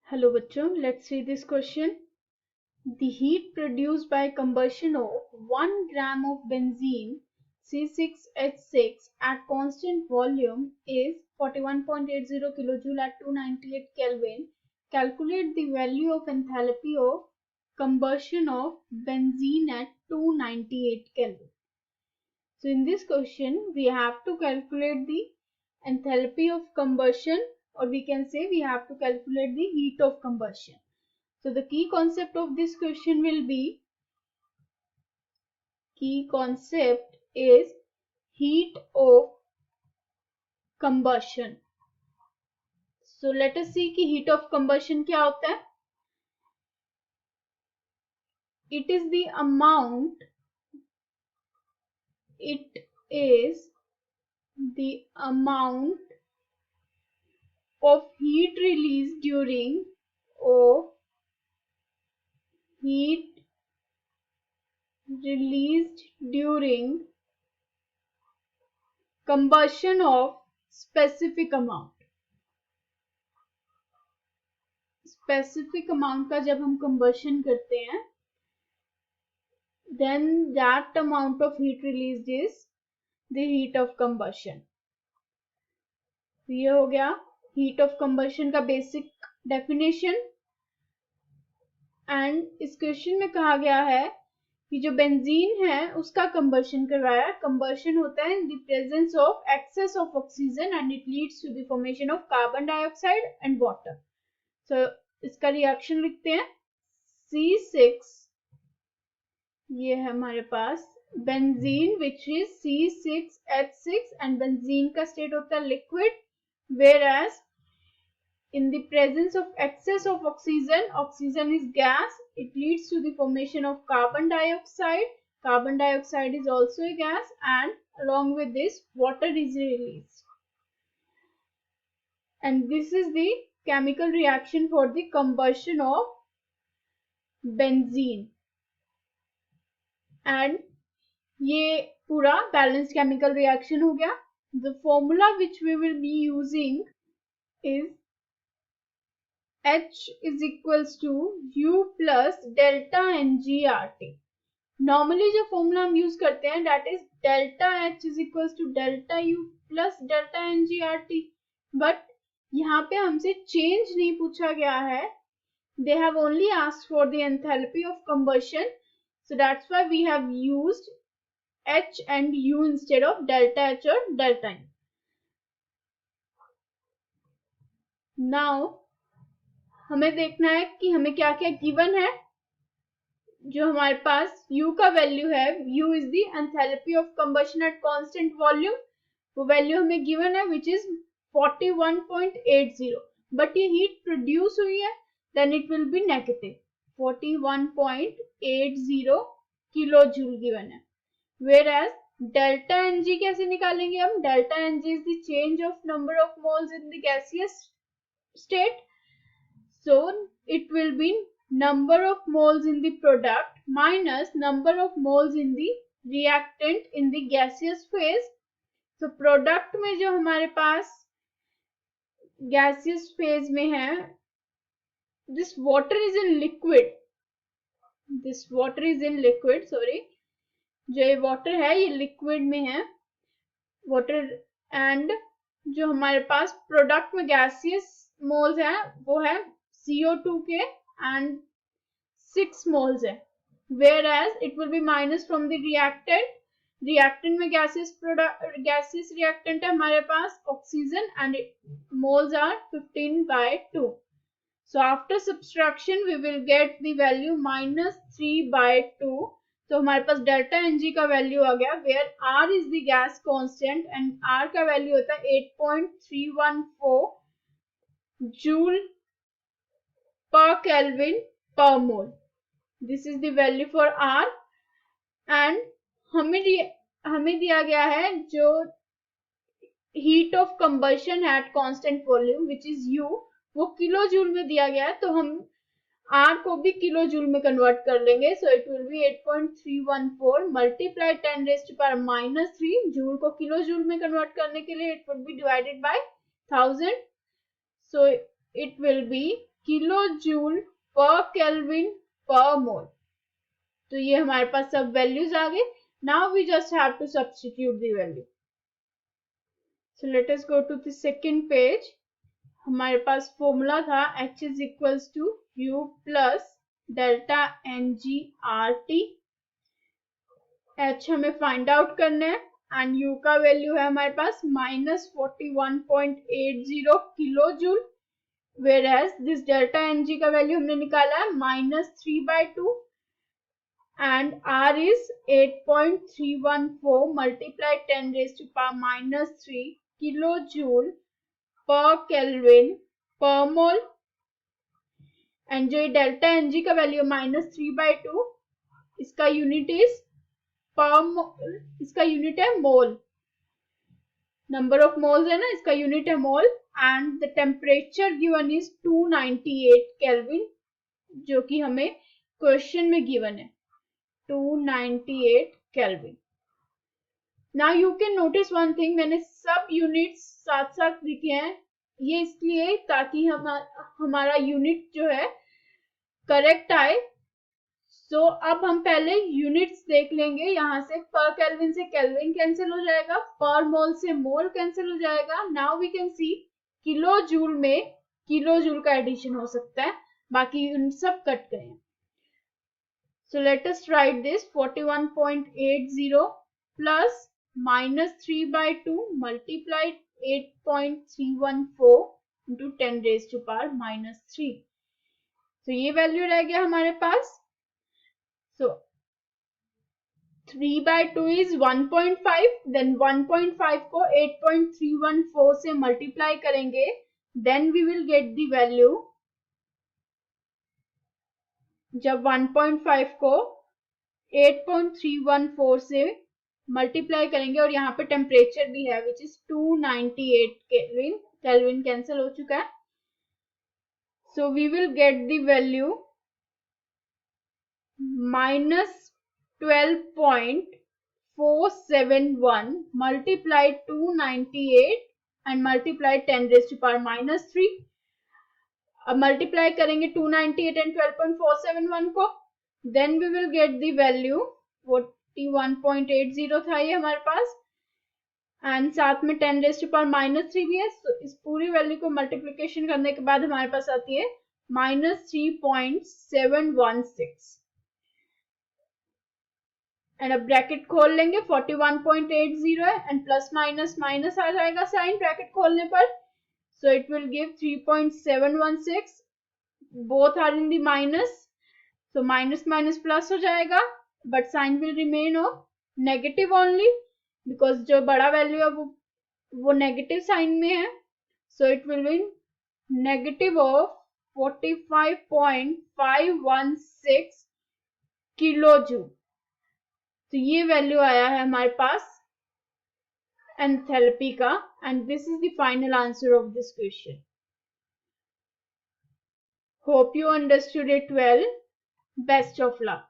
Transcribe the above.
Hello bachcho, let's see this question. The heat produced by combustion of 1 gram of benzene C6H6 at constant volume is 41.80 kilojoule at 298 Kelvin. Calculate the value of enthalpy of combustion of benzene at 298 Kelvin. So in this question, we have to calculate the enthalpy of combustion, or we can say we have to calculate the heat of combustion. So the key concept of this question will be, key concept is heat of combustion. So let us see कि heat of combustion क्या होता है. It is the amount of heat released during combustion of specific amount. Specific amount का जब हम combustion करते हैं, then that amount of heat released is the heat of combustion. ये हो गया heat of combustion का basic definition. And इस क्वेश्चन में कहा गया है कि जो बेंजीन है उसका कंबशन करवाया. कंबशन होता है in the presence of excess of oxygen and it leads to the formation of carbon dioxide and water. So इसका रिएक्शन लिखते हैं. C6, ये है हमारे पास benzene which is C6H6 and benzene का स्टेट होता है liquid, whereas in the presence of excess of oxygen is gas, it leads to the formation of carbon dioxide. Carbon dioxide is also a gas, and along with this water is released. And this is the chemical reaction for the combustion of benzene. And ये पूरा balanced chemical reaction हो गया. The formula which we will be using is H is equals to U plus delta NGRT. Normally जो formula हम use करते हैं that is delta H is equals to delta U plus delta NGRT. But यहाँ पे हमसे change नहीं पूछा गया है. They have only asked for the enthalpy of combustion. So that's why we have used H and U instead of delta H or delta U. Now हमें देखना है कि हमें क्या क्या गिवन है. जो हमारे पास U का वैल्यू है, U is the enthalpy of combustion at constant volume, वो वैल्यू हमें गिवन है which is 41.80. बट ये हीट प्रोड्यूस हुई है, then it will be negative 41.80 kilo joule given है. Whereas delta Ng कैसे निकालेंगे हम? Delta Ng is the change of number of moles in the gaseous state. So it will be number of moles in the product minus number of moles in the reactant in the gaseous phase. So product में जो हमारे पास gaseous phase में है, this water is in liquid. जो ये water है ये liquid में है. water and जो हमारे पास product में gaseous moles है वो है CO2 के and 6 moles है. Whereas it will be minus from the reactant. Reactant में gaseous reactant है हमारे पास oxygen and moles are 15/2. So after subtraction we will get the value -3/2. तो हमारे पास delta Ng का वैल्यू आ गया where R is the gas constant and R का value होता है 8.314 joule per Kelvin per mole. This is the value for R. And हमें दिया गया है जो heat of combustion at constant volume which is U, वो किलो जूल में दिया गया है, तो हम R को भी किलो जूल में कन्वर्ट कर लेंगे. So it will be 8.314 multiply 10 raised to power -3. Joule को किलो जूल में कन्वर्ट करने के लिए it would be divided by 1000. So it will be kilo joule पर केल्विन पर मोल। तो ये हमारे पास सब वैल्यूज आ गए। Now we just have to substitute the value. So let us go to the second page. हमारे पास फॉर्मूला था H is equals to U plus delta NGRT। H हमें फाइंड आउट करना है एंड U का value है हमारे पास -41.80 kilo joule, whereas this delta NG का वैल्यू हमने निकाला है -3/2 and R is 8.314 multiplied 10 raised to power -3 kilojoule per Kelvin per mole। And जो डेल्टा NG का वैल्यू -3/2, इसका यूनिट इज पर मोल, इसका यूनिट है मोल, नंबर ऑफ मोल्स है ना, इसका यूनिट है mole. And the temperature given is 298 kelvin, जो कि हमें क्वेश्चन में गिवन है 298 kelvin. Now you can notice one thing, मैंने सब यूनिट्स साथ साथ लिखे हैं, ये इसलिए ताकि हमारा यूनिट जो है करेक्ट आए। सो अब हम पहले यूनिट्स देख लेंगे। यहाँ से पर केल्विन से केल्विन कैंसिल हो जाएगा, पर मोल से मोल कैंसिल हो जाएगा। Now we can see kilo joule में किलो जूल का एडिशन हो सकता है, बाकी यूनिट सब कट गए हैं। So let us write this 41.80 plus -3/2 multiplied 8.314 into 10 raised to power -3। तो ये वैल्यू रह गया हमारे पास। So 3/2 is 1.5, then 1.5 को 8.314 से मल्टीप्लाई करेंगे, then we will get the value। जब 1.5 को 8.314 से मल्टीप्लाई करेंगे और यहाँ पे टेम्परेचर भी है which is 298 kelvin, kelvin cancel हो चुका है। So we will get the value -12.471 multiplied 298 and multiplied 10 raised to power -3। अब मल्टीप्लाई करेंगे 298 एंड 12.471 को, then we will get the value 41.80 था ये हमारे पास, एंड साथ में 10 रेज़ टू पावर -3 भी है। तो इस पूरी वैल्यू को मल्टीप्लिकेशन करने के बाद हमारे पास आती है -3.716। एंड अब ब्रैकेट खोल लेंगे, 41.80 है एंड प्लस माइनस माइनस आ जाएगा साइन ब्रैकेट खोलने पर। So it will give 3.716, both are in the minus, so minus minus plus हो जाएगा, but sign will remain of negative only because जो बड़ा वैल्यू है वो नेगेटिव साइन में है। So it will be negative of 45.516 kilo joule. तो ये वैल्यू आया है हमारे पास enthalpy का, and this is the final answer of this question. Hope you understood it well. Best of luck.